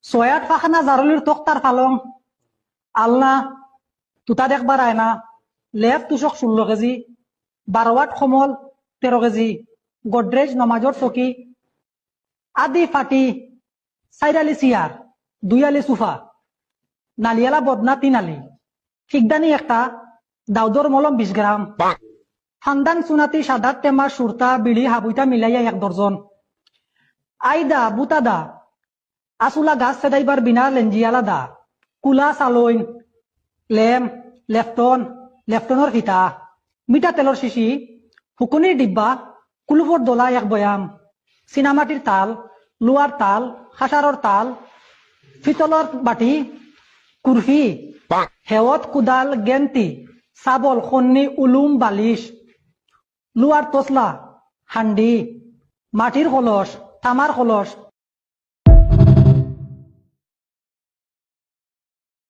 ছয়াত পাখানা জারলির তক্তার পালং আলনা তুতা দেখবার আয়না লেপ তুষক 16 কেজি 12 ওয়াট কমল 13 কেজি গোদরেজ নমাজর চকি আদি ফাটি 4 আলি চেয়ার 2 আলি সোফা নালিয়ালা বদনা 3 আলি ঠিকদানি একটা দাউদর মলম 20 গ্রাম ফান্দান সুনাতি সাদাত টেমা সুরতা বিড়ি হাবুইতা মিলাইয়া 1 দর্জন আইদা বুতাদা আসুলা গাছ সেদাইবার বিনা লেঞ্জিয়ালা দা কুলা সালইন লেম লেফটনের ফিতা মিঠা তেলর শিশি ফুকুনির ডিব্বা কুলুফর দোলা 1 বয়াম সিনামাটির তাল লোয়ার তাল খাসারর তাল ফিতলর বাটি কুরফি হেওত কুদাল গেন্তি সাবল খন্নি উলুম বালিশ লোয়ার তসলা হান্ডি মাটির কলস তামার কলস